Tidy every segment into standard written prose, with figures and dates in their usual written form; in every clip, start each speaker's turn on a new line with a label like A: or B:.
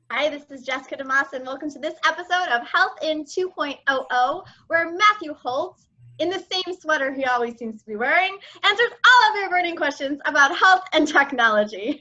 A: Hi, this is Jessica DeMoss, and welcome to this episode of Health in 2.00, where Matthew Holtz, in the same sweater he always seems to be wearing, answers all of your burning questions about health and technology.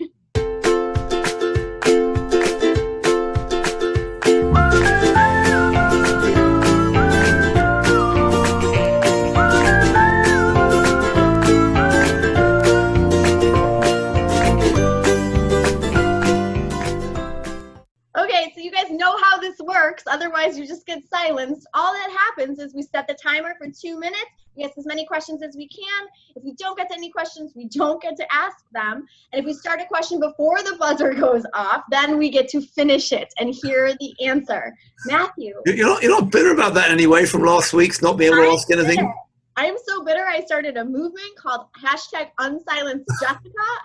A: Okay, so you guys know how this works, otherwise you just get silenced. All that happens is we set the timer for 2 minutes, we ask as many questions as we can. If we don't get to any questions, we don't get to ask them. And if we start a question before the buzzer goes off, then we get to finish it and hear the answer. Matthew.
B: You're not bitter about that anyway from last week's not being able to ask anything?
A: I am so bitter. I started a movement called #UnsilenceJessica.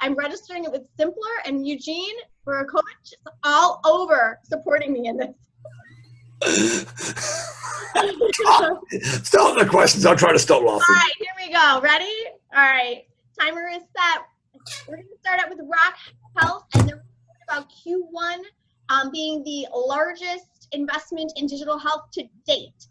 A: I'm registering it with Simpler and Eugene for a coach. It's all over supporting me in this.
B: Start the questions. I'll try to stop laughing.
A: All right, here we go. Ready? All right. Timer is set. We're going to start out with Rock Health, and they're about Q1 being the largest investment in digital health to date.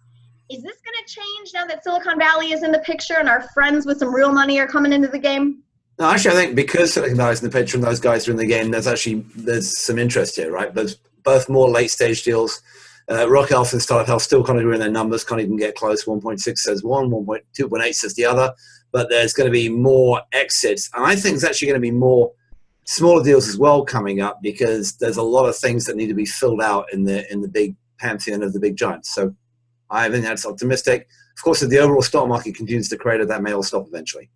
A: Is this going to change now that Silicon Valley is in the picture and our friends with some real money are coming into the game?
B: No, actually, I think because Silicon Valley's in the picture and those guys are in the game, there's some interest here, right? There's both more late-stage deals. Rock Health and Startup Health still kind of doing their numbers, can't even get close. 1.6 says one, 2.8 says the other. But there's going to be more exits. And I think there's actually going to be more smaller deals as well coming up because there's a lot of things that need to be filled out in the big pantheon of the big giants. So I think that's optimistic. Of course, if the overall stock market continues to crater, that may all stop eventually.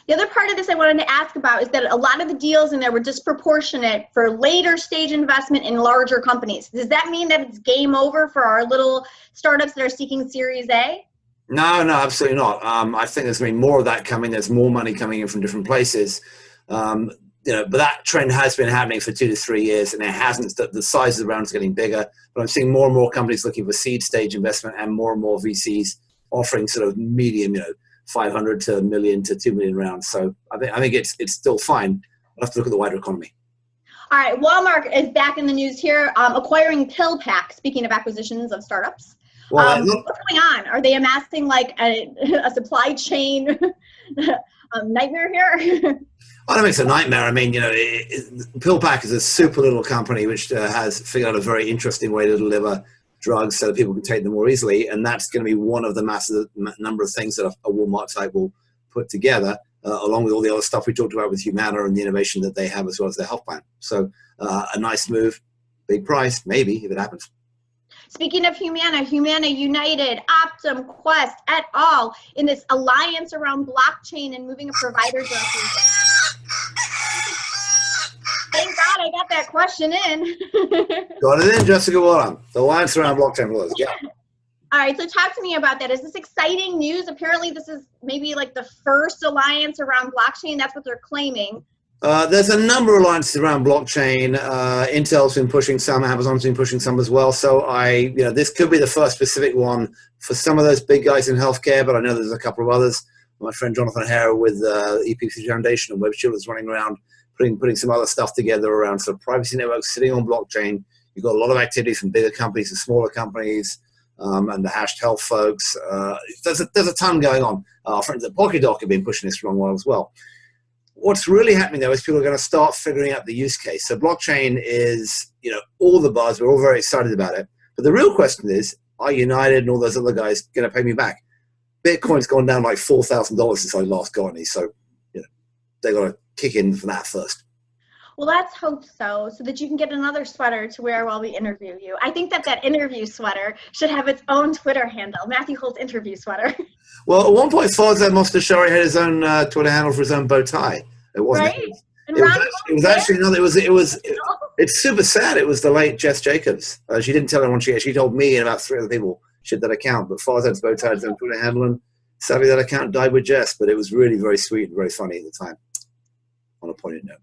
A: The other part of this I wanted to ask about is that a lot of the deals in there were disproportionate for later stage investment in larger companies. Does that mean that it's game over for our little startups that are seeking Series A?
B: No, absolutely not. I think there's going to be more of that coming. There's more money coming in from different places. But that trend has been happening for 2 to 3 years, and it hasn't. The size of the round is getting bigger. But I'm seeing more and more companies looking for seed stage investment, and more VCs offering sort of medium, 500 to a million to 2 million rounds. So I think it's still fine. We'll have to look at the wider economy.
A: All right, Walmart is back in the news here, acquiring PillPack. Speaking of acquisitions of startups, what's going on? Are they amassing like a supply chain nightmare here?
B: I don't think it's a nightmare. I mean, PillPack is a super little company which has figured out a very interesting way to deliver drugs so that people can take them more easily. And that's going to be one of the massive number of things that a Walmart type will put together, along with all the other stuff we talked about with Humana and the innovation that they have as well as their health plan. So a nice move, big price, maybe, if it happens.
A: Speaking of Humana, United, Optum, Quest, et al. In this alliance around blockchain and moving a provider directly. Thank God I got that question in.
B: Got it in, Jessica. Well done. The alliance around blockchain rules. Yeah.
A: All right, so talk to me about that. Is this exciting news? Apparently this is maybe like the first alliance around blockchain. That's what they're claiming.
B: There's a number of alliances around blockchain. Intel's been pushing some, Amazon's been pushing some as well. So this could be the first specific one for some of those big guys in healthcare, but I know there's a couple of others. My friend Jonathan Hare with EPC Foundation and WebShield is running around putting some other stuff together around sort of privacy networks sitting on blockchain. You've got a lot of activity from bigger companies and smaller companies, and the hashed health folks. There's a ton going on. Our friends at PocketDoc have been pushing this for a long while as well. What's really happening though is people are going to start figuring out the use case. So blockchain is, all the buzz. We're all very excited about it. But the real question is, are United and all those other guys going to pay me back? Bitcoin's gone down like $4,000 since I last got any. So, they got to kick in for that first.
A: Well, let's hope so that you can get another sweater to wear while we interview you. I think that interview sweater should have its own Twitter handle, Matthew Holtz interview sweater. Well,
B: at one point, Farzad Mostashari had his own Twitter handle for his own bow tie. It wasn't.
A: Right?
B: It was actually no. It's super sad. It was the late Jess Jacobs. She didn't tell anyone. She told me and about 3 other people she had that account. But Farzad's bow tie had his own Twitter handle, and sadly that account died with Jess. But it was really very sweet and very funny at the time. On a poignant note.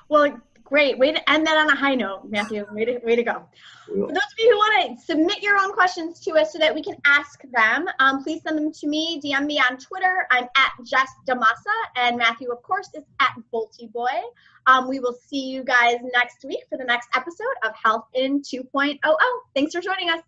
A: Well, Great. Way to end that on a high note, Matthew. Way to go. For those of you who want to submit your own questions to us so that we can ask them, please send them to me. DM me on Twitter. I'm at Jess Damasa, and Matthew, of course, is at BoltyBoy. We will see you guys next week for the next episode of Health in 2.0. Thanks for joining us.